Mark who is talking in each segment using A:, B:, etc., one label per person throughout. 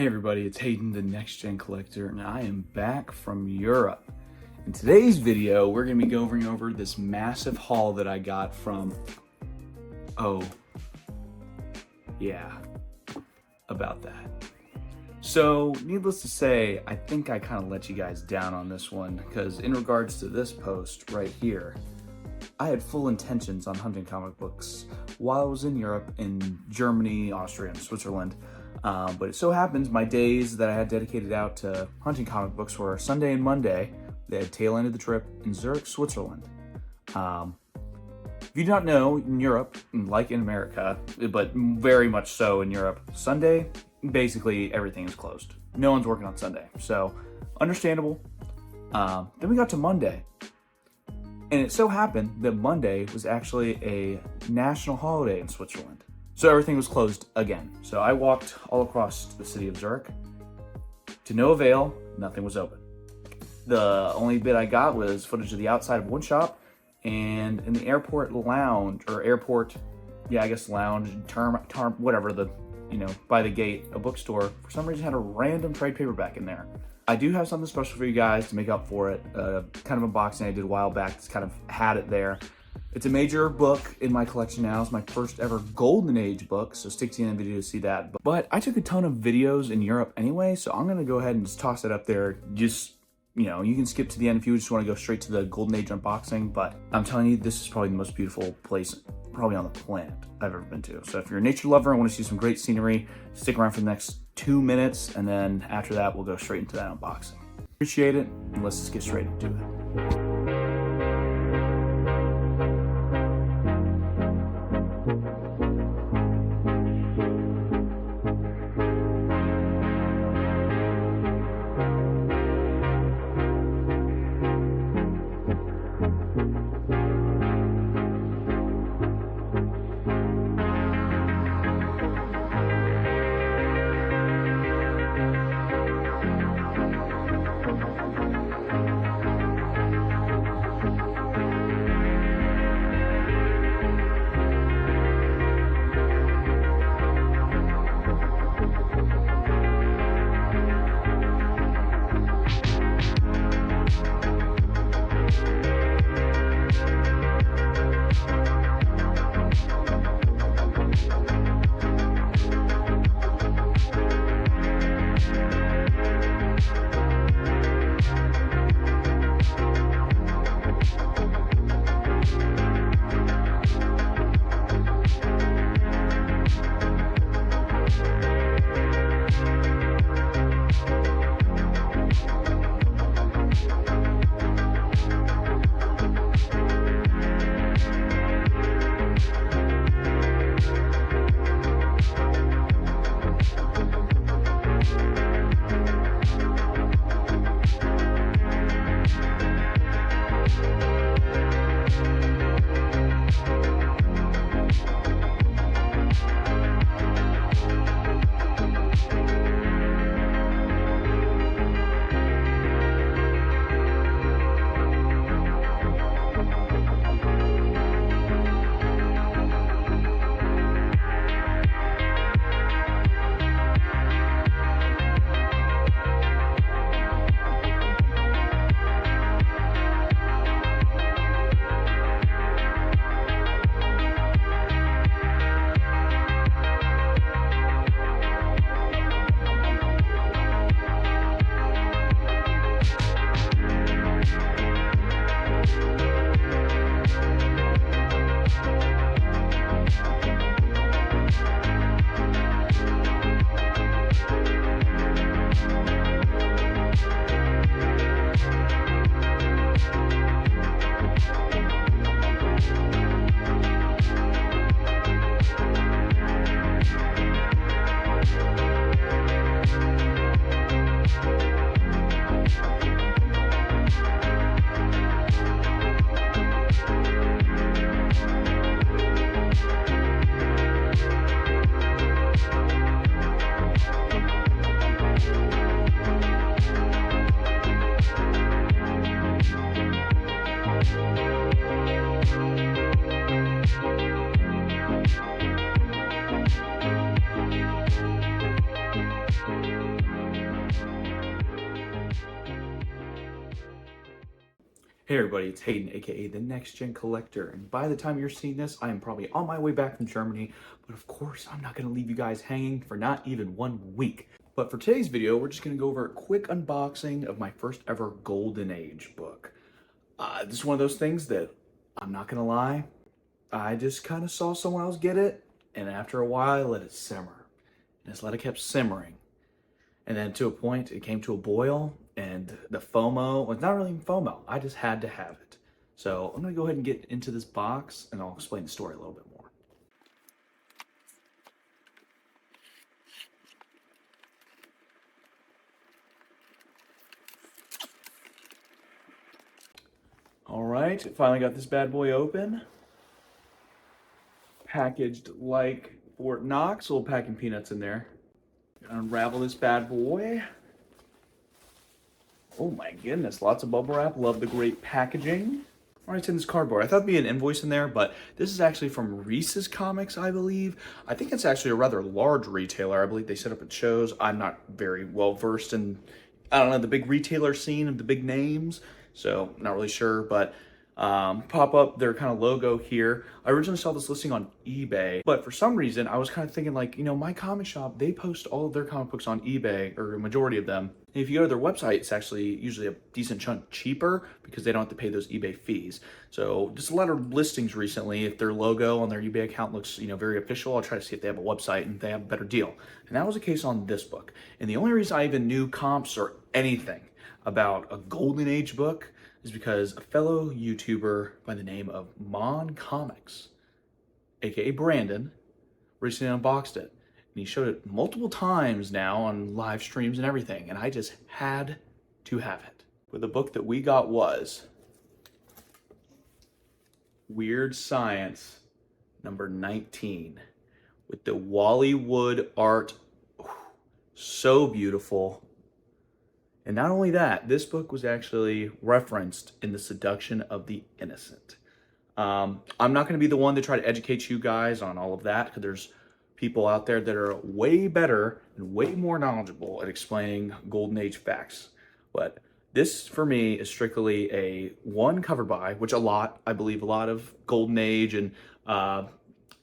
A: Hey everybody, it's Hayden, the Next Gen Collector, and I am back from Europe. In today's video, we're going to be going over this massive haul that I got from, about that. So, needless to say, I think I kind of let you guys down on this one, because in regards to this post right here, I had full intentions on hunting comic books while I was in Europe, in Germany, Austria, and Switzerland. But it so happens my days that I had dedicated out to hunting comic books were Sunday and Monday. They had tail end of the trip in Zurich, Switzerland. If you do not know, in Europe, like in America, but very much so in Europe, Sunday, basically everything is closed. No one's working on Sunday, so understandable. Then we got to Monday. And it so happened that Monday was actually a national holiday in Switzerland. So everything was closed again. So I walked all across the city of Zurich. To no avail, nothing was open. The only bit I got was footage of the outside of one shop, and in the airport lounge, or airport, lounge, term, whatever, by the gate, a bookstore, for some reason had a random trade paperback in there. I do have something special for you guys to make up for it. Kind of unboxing I did a while back, just kind of had it there. It's a major book in my collection now. It's my first ever Golden Age book, so stick to the end of the video to see that. But I took a ton of videos in Europe anyway, so I'm gonna go ahead and just toss it up there. Just, you can skip to the end if you just wanna go straight to the Golden Age unboxing, but I'm telling you, this is probably the most beautiful place probably on the planet I've ever been to. So if you're a nature lover and wanna see some great scenery, stick around for the next 2 minutes, and then after that, we'll go straight into that unboxing. Appreciate it, and let's just get straight into it. Hey everybody, it's Hayden, aka the Next Gen Collector, and by the time you're seeing this, I am probably on my way back from Germany, but of course, I'm not going to leave you guys hanging for not even 1 week. But for today's video, we're just going to go over a quick unboxing of my first ever Golden Age book. This is one of those things that, I'm not going to lie, I just kind of saw someone else get it, and after a while, I let it simmer. And this letter kept simmering. And then to a point, it came to a boil, and the FOMO was not really even FOMO. I just had to have it. So I'm gonna go ahead and get into this box, and I'll explain the story a little bit more. All right, finally got this bad boy open. Packaged like Fort Knox, little packing peanuts in there. Unravel this bad boy. Oh my goodness, lots of bubble wrap. Love the great packaging. All right, it's in this cardboard. I thought there'd be an invoice in there, but this is actually from Reece's Comics, I believe. I think it's actually a rather large retailer. I believe they set up at shows. I'm not very well versed in, I don't know, the big retailer scene of the big names, so not really sure, but pop up their kind of logo here. I originally saw this listing on eBay, but for some reason I was kind of thinking like, you know, my comic shop, they post all of their comic books on eBay, or a majority of them. And if you go to their website, it's actually usually a decent chunk cheaper because they don't have to pay those eBay fees. So just a lot of listings recently, if their logo on their eBay account looks, you know, very official, I'll try to see if they have a website and they have a better deal. And that was the case on this book. And the only reason I even knew comps or anything about a Golden Age book is because a fellow YouTuber by the name of Comics, aka Brandon, recently unboxed it. And he showed it multiple times now on live streams and everything, and I just had to have it. But the book that we got was Weird Science number 19 with the Wally Wood art. So beautiful. And not only that, this book was actually referenced in The Seduction of the Innocent. I'm not going to be the one to try to educate you guys on all of that, because there's people out there that are way better and way more knowledgeable at explaining Golden Age facts. But this, for me, is strictly a one cover by, which I believe a lot of Golden Age and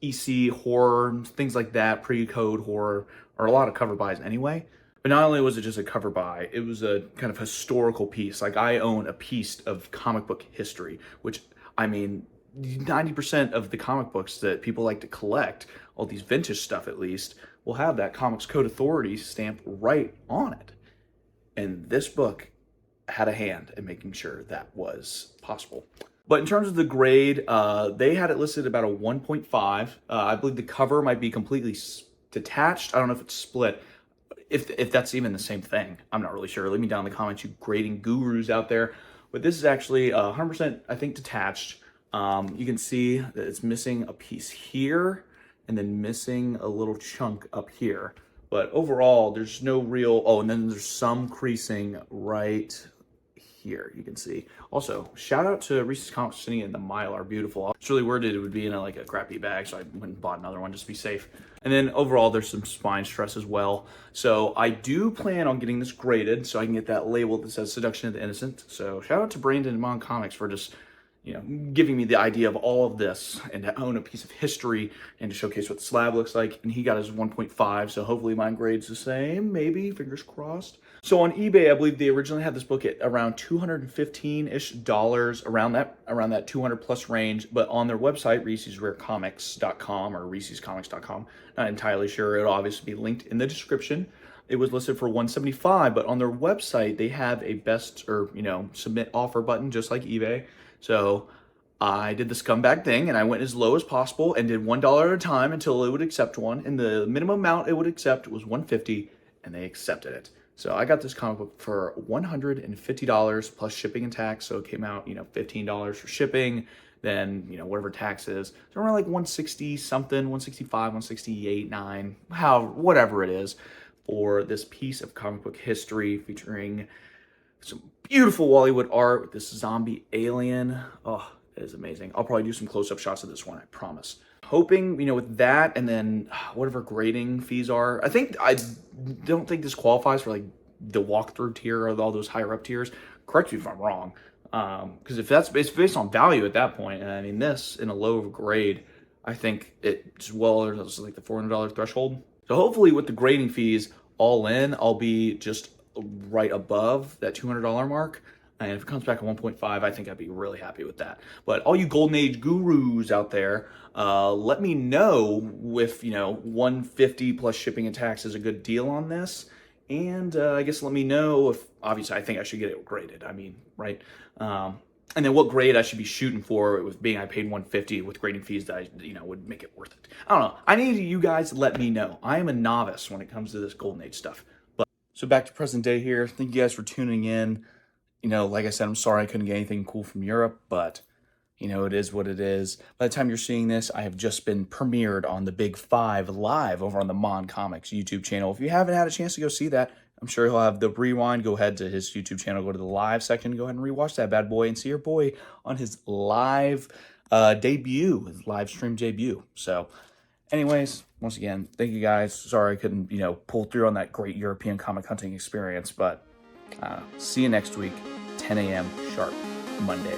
A: EC horror, things like that, pre-code horror, are a lot of cover buys anyway. But not only was it just a cover by, it was a kind of historical piece. Like, I own a piece of comic book history, which, I mean, 90% of the comic books that people like to collect, all these vintage stuff at least, will have that Comics Code Authority stamp right on it. And this book had a hand in making sure that was possible. But in terms of the grade, they had it listed about a 1.5. I believe the cover might be completely detached. I don't know if it's split. If that's even the same thing, I'm not really sure. Leave me down in the comments, you grading gurus out there. But this is actually 100%, I think, detached. You can see that it's missing a piece here and then missing a little chunk up here. But overall, there's no real, oh, and then there's some creasing right here, you can see. Also, shout out to Reece Comics sending in the Mylar, beautiful. I was really worried it would be in like a crappy bag, so I went and bought another one just to be safe. And then overall, there's some spine stress as well. So I do plan on getting this graded so I can get that label that says Seduction of the Innocent. So shout out to Brandon and Mon Comics for just, you know, giving me the idea of all of this and to own a piece of history and to showcase what the slab looks like. And he got his 1.5, so hopefully mine grade's the same, maybe, fingers crossed. So on eBay, I believe they originally had this book at around $215-ish, around that 200 plus range, but on their website, Reece'sRareComics.com or Reece'sComics.com, not entirely sure, it'll obviously be linked in the description. It was listed for $175, but on their website, they have a best, or, you know, submit offer button, just like eBay. So I did the scumbag thing and I went as low as possible and did $1 at a time until it would accept one. And the minimum amount it would accept was $150, and they accepted it. So I got this comic book for $150 plus shipping and tax. So it came out, you know, $15 for shipping, then, you know, whatever tax is. So around like 160 something, 165, 168, 9, whatever it is, for this piece of comic book history featuring some beautiful Wally Wood art with this zombie alien. Oh, it is amazing. I'll probably do some close-up shots of this one, I promise. Hoping, you know, with that and then whatever grading fees are, I don't think this qualifies for like the walkthrough tier or all those higher up tiers. Correct me if I'm wrong. Because if it's based on value at that point, and I mean this in a low grade, I think it's it's like the $400 threshold. So hopefully with the grading fees all in, I'll be just right above that $200 mark. And if it comes back at 1.5, I think I'd be really happy with that. But all you Golden Age gurus out there, let me know if 150 plus shipping and tax is a good deal on this. And I guess let me know if, obviously, I think I should get it graded. I mean, right? And then what grade I should be shooting for with being I paid 150 with grading fees that would make it worth it. I don't know. I need you guys to let me know. I am a novice when it comes to this Golden Age stuff. But so back to present day here. Thank you guys for tuning in. Like I said, I'm sorry I couldn't get anything cool from Europe, but it is what it is. By the time you're seeing this, I have just been premiered on the Big Five live over on the Mon Comics YouTube channel. If you haven't had a chance to go see that, I'm sure he'll have the rewind. Go ahead to his YouTube channel, go to the live section, go ahead and rewatch that bad boy and see your boy on his live debut, his live stream debut. So anyways, once again, thank you guys. Sorry I couldn't, pull through on that great European comic hunting experience, but see you next week, 10 a.m. sharp, Monday.